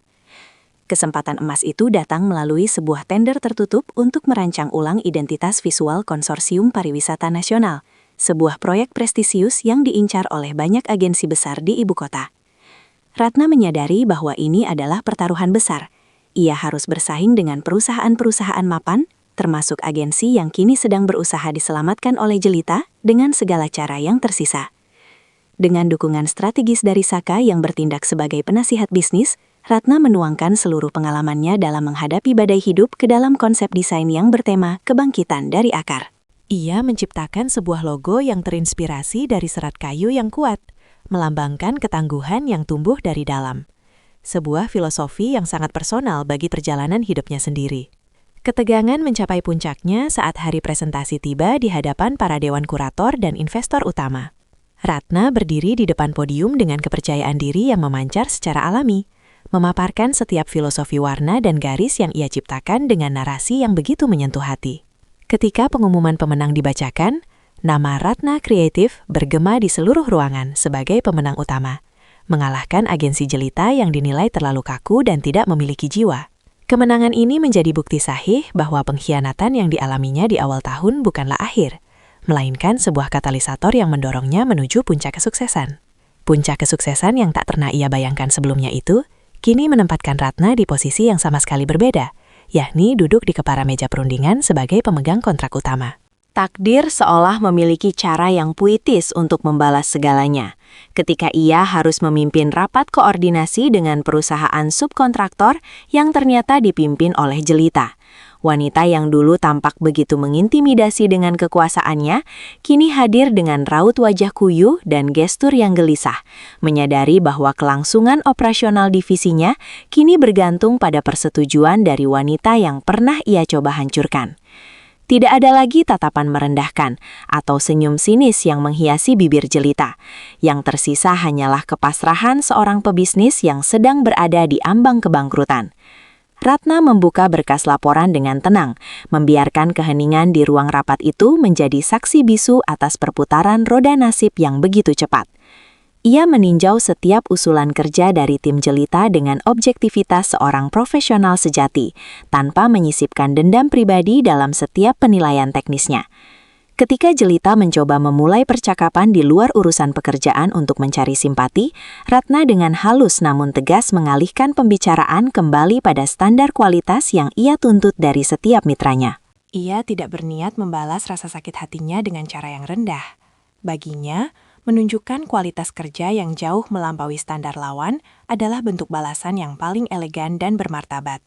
Kesempatan emas itu datang melalui sebuah tender tertutup untuk merancang ulang identitas visual Konsorsium Pariwisata Nasional, sebuah proyek prestisius yang diincar oleh banyak agensi besar di ibu kota. Ratna menyadari bahwa ini adalah pertaruhan besar. Ia harus bersaing dengan perusahaan-perusahaan mapan, termasuk agensi yang kini sedang berusaha diselamatkan oleh jelita dengan segala cara yang tersisa. Dengan dukungan strategis dari Saka yang bertindak sebagai penasihat bisnis, Ratna menuangkan seluruh pengalamannya dalam menghadapi badai hidup ke dalam konsep desain yang bertema kebangkitan dari akar. Ia menciptakan sebuah logo yang terinspirasi dari serat kayu yang kuat, melambangkan ketangguhan yang tumbuh dari dalam. Sebuah filosofi yang sangat personal bagi perjalanan hidupnya sendiri. Ketegangan mencapai puncaknya saat hari presentasi tiba di hadapan para dewan kurator dan investor utama. Ratna berdiri di depan podium dengan kepercayaan diri yang memancar secara alami, memaparkan setiap filosofi warna dan garis yang ia ciptakan dengan narasi yang begitu menyentuh hati. Ketika pengumuman pemenang dibacakan, nama Ratna Kreatif bergema di seluruh ruangan sebagai pemenang utama, mengalahkan agensi jelita yang dinilai terlalu kaku dan tidak memiliki jiwa. Kemenangan ini menjadi bukti sahih bahwa pengkhianatan yang dialaminya di awal tahun bukanlah akhir, melainkan sebuah katalisator yang mendorongnya menuju puncak kesuksesan. Puncak kesuksesan yang tak pernah ia bayangkan sebelumnya itu, kini menempatkan Ratna di posisi yang sama sekali berbeda, yakni duduk di kepala meja perundingan sebagai pemegang kontrak utama. Takdir seolah memiliki cara yang puitis untuk membalas segalanya. Ketika ia harus memimpin rapat koordinasi dengan perusahaan subkontraktor yang ternyata dipimpin oleh Jelita. Wanita yang dulu tampak begitu mengintimidasi dengan kekuasaannya, kini hadir dengan raut wajah kuyuh dan gestur yang gelisah, menyadari bahwa kelangsungan operasional divisinya kini bergantung pada persetujuan dari wanita yang pernah ia coba hancurkan. Tidak ada lagi tatapan merendahkan atau senyum sinis yang menghiasi bibir Jelita. Yang tersisa hanyalah kepasrahan seorang pebisnis yang sedang berada di ambang kebangkrutan. Ratna membuka berkas laporan dengan tenang, membiarkan keheningan di ruang rapat itu menjadi saksi bisu atas perputaran roda nasib yang begitu cepat. Ia meninjau setiap usulan kerja dari tim Jelita dengan objektivitas seorang profesional sejati, tanpa menyisipkan dendam pribadi dalam setiap penilaian teknisnya. Ketika Jelita mencoba memulai percakapan di luar urusan pekerjaan untuk mencari simpati, Ratna dengan halus namun tegas mengalihkan pembicaraan kembali pada standar kualitas yang ia tuntut dari setiap mitranya. Ia tidak berniat membalas rasa sakit hatinya dengan cara yang rendah. Baginya, menunjukkan kualitas kerja yang jauh melampaui standar lawan adalah bentuk balasan yang paling elegan dan bermartabat.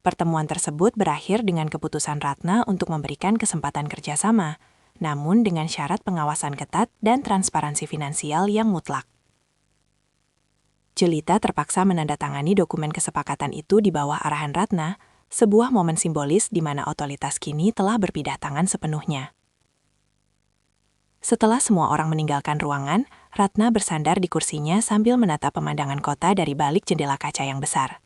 Pertemuan tersebut berakhir dengan keputusan Ratna untuk memberikan kesempatan kerjasama, namun dengan syarat pengawasan ketat dan transparansi finansial yang mutlak. Jelita terpaksa menandatangani dokumen kesepakatan itu di bawah arahan Ratna, sebuah momen simbolis di mana otoritas kini telah berpindah tangan sepenuhnya. Setelah semua orang meninggalkan ruangan, Ratna bersandar di kursinya sambil menatap pemandangan kota dari balik jendela kaca yang besar.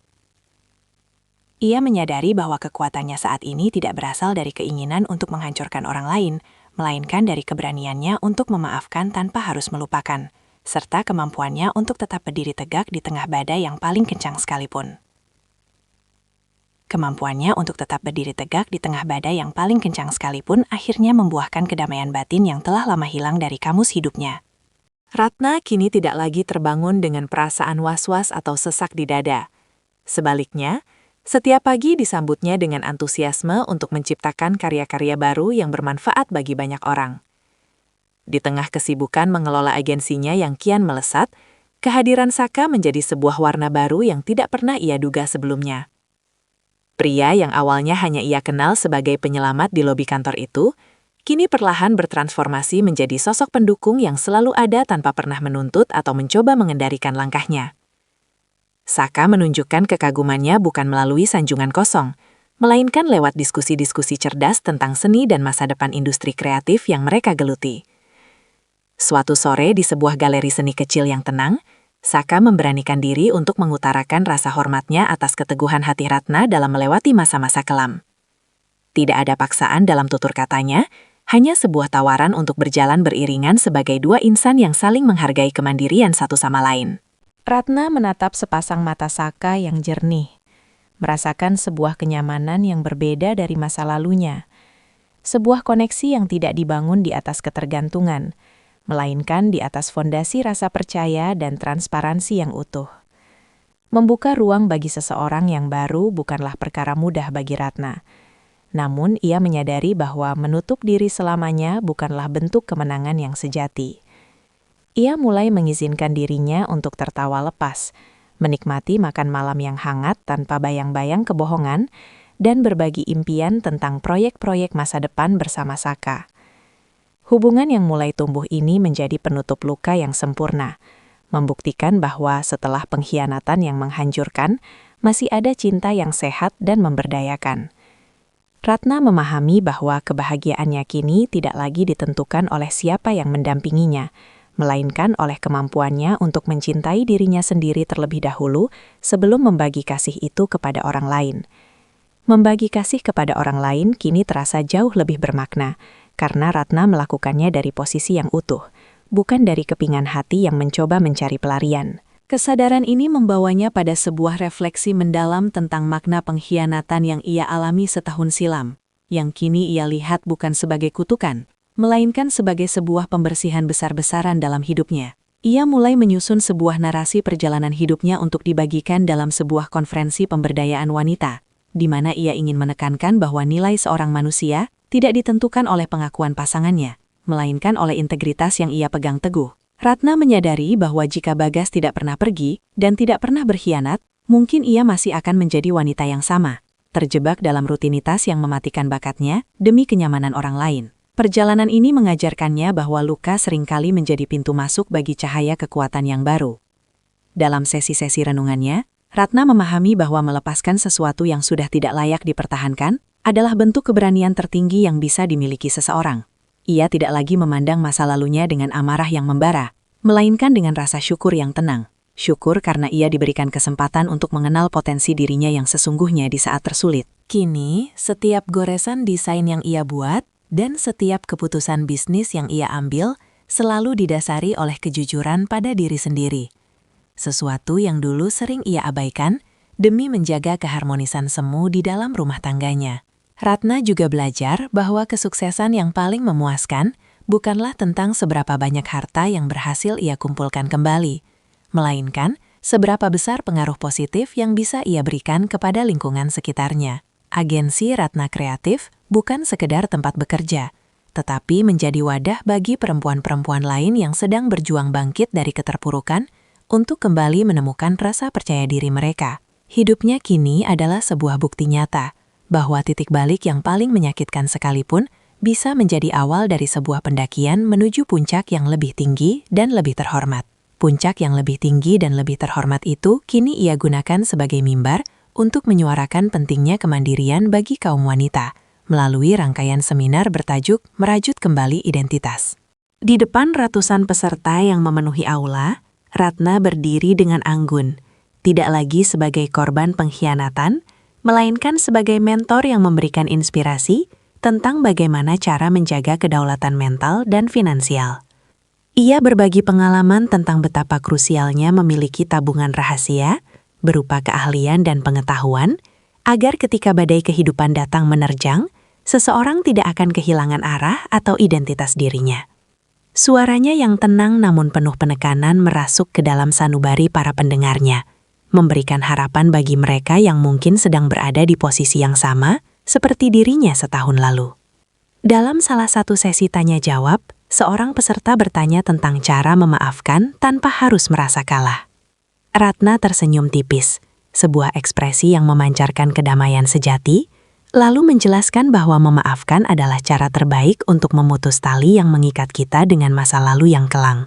Ia menyadari bahwa kekuatannya saat ini tidak berasal dari keinginan untuk menghancurkan orang lain, melainkan dari keberaniannya untuk memaafkan tanpa harus melupakan, serta kemampuannya untuk tetap berdiri tegak di tengah badai yang paling kencang sekalipun. Kemampuannya untuk tetap berdiri tegak di tengah badai yang paling kencang sekalipun akhirnya membuahkan kedamaian batin yang telah lama hilang dari kamus hidupnya. Ratna kini tidak lagi terbangun dengan perasaan was-was atau sesak di dada. Sebaliknya, setiap pagi disambutnya dengan antusiasme untuk menciptakan karya-karya baru yang bermanfaat bagi banyak orang. Di tengah kesibukan mengelola agensinya yang kian melesat, kehadiran Saka menjadi sebuah warna baru yang tidak pernah ia duga sebelumnya. Pria yang awalnya hanya ia kenal sebagai penyelamat di lobi kantor itu, kini perlahan bertransformasi menjadi sosok pendukung yang selalu ada tanpa pernah menuntut atau mencoba mengendalikan langkahnya. Saka menunjukkan kekagumannya bukan melalui sanjungan kosong, melainkan lewat diskusi-diskusi cerdas tentang seni dan masa depan industri kreatif yang mereka geluti. Suatu sore di sebuah galeri seni kecil yang tenang, Saka memberanikan diri untuk mengutarakan rasa hormatnya atas keteguhan hati Ratna dalam melewati masa-masa kelam. Tidak ada paksaan dalam tutur katanya, hanya sebuah tawaran untuk berjalan beriringan sebagai dua insan yang saling menghargai kemandirian satu sama lain. Ratna menatap sepasang mata Saka yang jernih, merasakan sebuah kenyamanan yang berbeda dari masa lalunya. Sebuah koneksi yang tidak dibangun di atas ketergantungan, melainkan di atas fondasi rasa percaya dan transparansi yang utuh. Membuka ruang bagi seseorang yang baru bukanlah perkara mudah bagi Ratna. Namun ia menyadari bahwa menutup diri selamanya bukanlah bentuk kemenangan yang sejati. Ia mulai mengizinkan dirinya untuk tertawa lepas, menikmati makan malam yang hangat tanpa bayang-bayang kebohongan, dan berbagi impian tentang proyek-proyek masa depan bersama Saka. Hubungan yang mulai tumbuh ini menjadi penutup luka yang sempurna, membuktikan bahwa setelah pengkhianatan yang menghancurkan, masih ada cinta yang sehat dan memberdayakan. Ratna memahami bahwa kebahagiaannya kini tidak lagi ditentukan oleh siapa yang mendampinginya, melainkan oleh kemampuannya untuk mencintai dirinya sendiri terlebih dahulu sebelum membagi kasih itu kepada orang lain. Membagi kasih kepada orang lain kini terasa jauh lebih bermakna, karena Ratna melakukannya dari posisi yang utuh, bukan dari kepingan hati yang mencoba mencari pelarian. Kesadaran ini membawanya pada sebuah refleksi mendalam tentang makna pengkhianatan yang ia alami setahun silam, yang kini ia lihat bukan sebagai kutukan, melainkan sebagai sebuah pembersihan besar-besaran dalam hidupnya. Ia mulai menyusun sebuah narasi perjalanan hidupnya untuk dibagikan dalam sebuah konferensi pemberdayaan wanita, di mana ia ingin menekankan bahwa nilai seorang manusia tidak ditentukan oleh pengakuan pasangannya, melainkan oleh integritas yang ia pegang teguh. Ratna menyadari bahwa jika Bagas tidak pernah pergi dan tidak pernah berkhianat, mungkin ia masih akan menjadi wanita yang sama, terjebak dalam rutinitas yang mematikan bakatnya demi kenyamanan orang lain. Perjalanan ini mengajarkannya bahwa luka seringkali menjadi pintu masuk bagi cahaya kekuatan yang baru. Dalam sesi-sesi renungannya, Ratna memahami bahwa melepaskan sesuatu yang sudah tidak layak dipertahankan adalah bentuk keberanian tertinggi yang bisa dimiliki seseorang. Ia tidak lagi memandang masa lalunya dengan amarah yang membara, melainkan dengan rasa syukur yang tenang. Syukur karena ia diberikan kesempatan untuk mengenal potensi dirinya yang sesungguhnya di saat tersulit. Kini, setiap goresan desain yang ia buat dan setiap keputusan bisnis yang ia ambil selalu didasari oleh kejujuran pada diri sendiri. Sesuatu yang dulu sering ia abaikan demi menjaga keharmonisan semu di dalam rumah tangganya. Ratna juga belajar bahwa kesuksesan yang paling memuaskan bukanlah tentang seberapa banyak harta yang berhasil ia kumpulkan kembali, melainkan seberapa besar pengaruh positif yang bisa ia berikan kepada lingkungan sekitarnya. Agensi Ratna Kreatif bukan sekedar tempat bekerja, tetapi menjadi wadah bagi perempuan-perempuan lain yang sedang berjuang bangkit dari keterpurukan untuk kembali menemukan rasa percaya diri mereka. Hidupnya kini adalah sebuah bukti nyata bahwa titik balik yang paling menyakitkan sekalipun bisa menjadi awal dari sebuah pendakian menuju puncak yang lebih tinggi dan lebih terhormat. Puncak yang lebih tinggi dan lebih terhormat itu kini ia gunakan sebagai mimbar untuk menyuarakan pentingnya kemandirian bagi kaum wanita melalui rangkaian seminar bertajuk Merajut Kembali Identitas. Di depan ratusan peserta yang memenuhi aula, Ratna berdiri dengan anggun, tidak lagi sebagai korban pengkhianatan, melainkan sebagai mentor yang memberikan inspirasi tentang bagaimana cara menjaga kedaulatan mental dan finansial. Ia berbagi pengalaman tentang betapa krusialnya memiliki tabungan rahasia, berupa keahlian dan pengetahuan, agar ketika badai kehidupan datang menerjang, seseorang tidak akan kehilangan arah atau identitas dirinya. Suaranya yang tenang namun penuh penekanan merasuk ke dalam sanubari para pendengarnya, memberikan harapan bagi mereka yang mungkin sedang berada di posisi yang sama seperti dirinya setahun lalu. Dalam salah satu sesi tanya-jawab, seorang peserta bertanya tentang cara memaafkan tanpa harus merasa kalah. Ratna tersenyum tipis, sebuah ekspresi yang memancarkan kedamaian sejati, lalu menjelaskan bahwa memaafkan adalah cara terbaik untuk memutus tali yang mengikat kita dengan masa lalu yang kelam.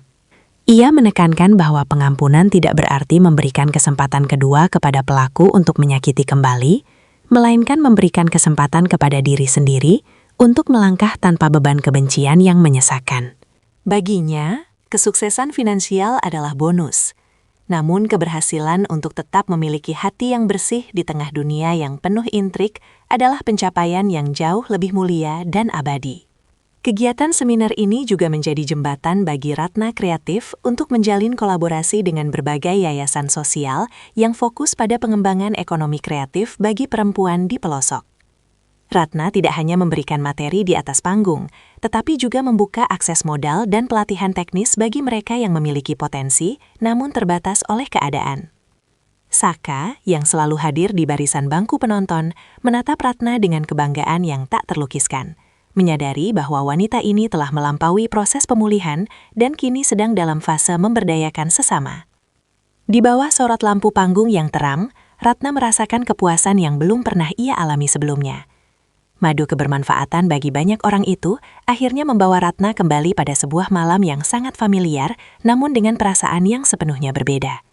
Ia menekankan bahwa pengampunan tidak berarti memberikan kesempatan kedua kepada pelaku untuk menyakiti kembali, melainkan memberikan kesempatan kepada diri sendiri untuk melangkah tanpa beban kebencian yang menyesakan. Baginya, kesuksesan finansial adalah bonus. Namun keberhasilan untuk tetap memiliki hati yang bersih di tengah dunia yang penuh intrik adalah pencapaian yang jauh lebih mulia dan abadi. Kegiatan seminar ini juga menjadi jembatan bagi Ratna Kreatif untuk menjalin kolaborasi dengan berbagai yayasan sosial yang fokus pada pengembangan ekonomi kreatif bagi perempuan di pelosok. Ratna tidak hanya memberikan materi di atas panggung, tetapi juga membuka akses modal dan pelatihan teknis bagi mereka yang memiliki potensi, namun terbatas oleh keadaan. Saka, yang selalu hadir di barisan bangku penonton, menatap Ratna dengan kebanggaan yang tak terlukiskan, menyadari bahwa wanita ini telah melampaui proses pemulihan dan kini sedang dalam fase memberdayakan sesama. Di bawah sorot lampu panggung yang terang, Ratna merasakan kepuasan yang belum pernah ia alami sebelumnya. Madu kebermanfaatan bagi banyak orang itu akhirnya membawa Ratna kembali pada sebuah malam yang sangat familiar, namun dengan perasaan yang sepenuhnya berbeda.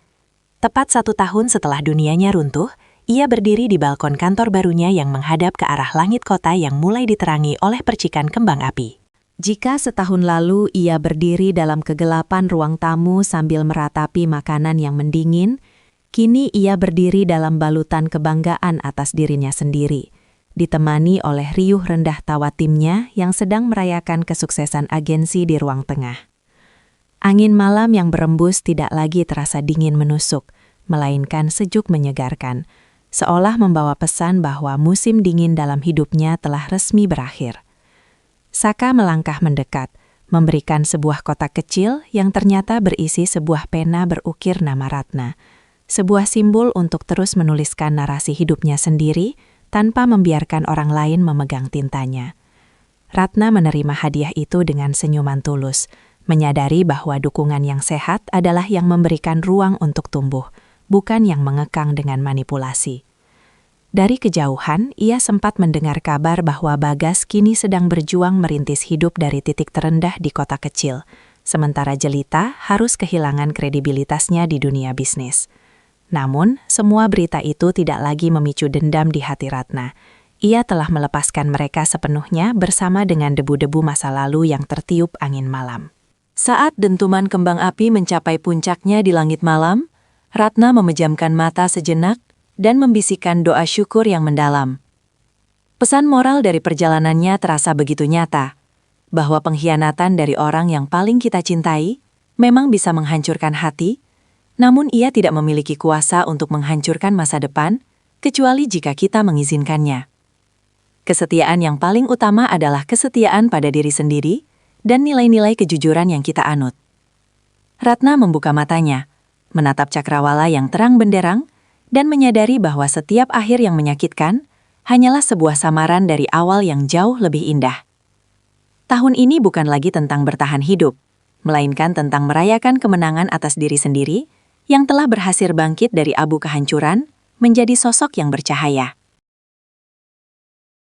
Tepat 1 tahun setelah dunianya runtuh, ia berdiri di balkon kantor barunya yang menghadap ke arah langit kota yang mulai diterangi oleh percikan kembang api. Jika setahun lalu ia berdiri dalam kegelapan ruang tamu sambil meratapi makanan yang mendingin, kini ia berdiri dalam balutan kebanggaan atas dirinya sendiri, ditemani oleh riuh rendah tawa timnya yang sedang merayakan kesuksesan agensi di ruang tengah. Angin malam yang berembus tidak lagi terasa dingin menusuk, melainkan sejuk menyegarkan, seolah membawa pesan bahwa musim dingin dalam hidupnya telah resmi berakhir. Saka melangkah mendekat, memberikan sebuah kotak kecil yang ternyata berisi sebuah pena berukir nama Ratna, sebuah simbol untuk terus menuliskan narasi hidupnya sendiri tanpa membiarkan orang lain memegang tintanya. Ratna menerima hadiah itu dengan senyuman tulus, menyadari bahwa dukungan yang sehat adalah yang memberikan ruang untuk tumbuh, bukan yang mengekang dengan manipulasi. Dari kejauhan, ia sempat mendengar kabar bahwa Bagas kini sedang berjuang merintis hidup dari titik terendah di kota kecil, sementara Jelita harus kehilangan kredibilitasnya di dunia bisnis. Namun, semua berita itu tidak lagi memicu dendam di hati Ratna. Ia telah melepaskan mereka sepenuhnya bersama dengan debu-debu masa lalu yang tertiup angin malam. Saat dentuman kembang api mencapai puncaknya di langit malam, Ratna memejamkan mata sejenak dan membisikkan doa syukur yang mendalam. Pesan moral dari perjalanannya terasa begitu nyata, bahwa pengkhianatan dari orang yang paling kita cintai memang bisa menghancurkan hati, namun ia tidak memiliki kuasa untuk menghancurkan masa depan, kecuali jika kita mengizinkannya. Kesetiaan yang paling utama adalah kesetiaan pada diri sendiri dan nilai-nilai kejujuran yang kita anut. Ratna membuka matanya, menatap cakrawala yang terang benderang, dan menyadari bahwa setiap akhir yang menyakitkan hanyalah sebuah samaran dari awal yang jauh lebih indah. Tahun ini bukan lagi tentang bertahan hidup, melainkan tentang merayakan kemenangan atas diri sendiri yang telah berhasil bangkit dari abu kehancuran menjadi sosok yang bercahaya.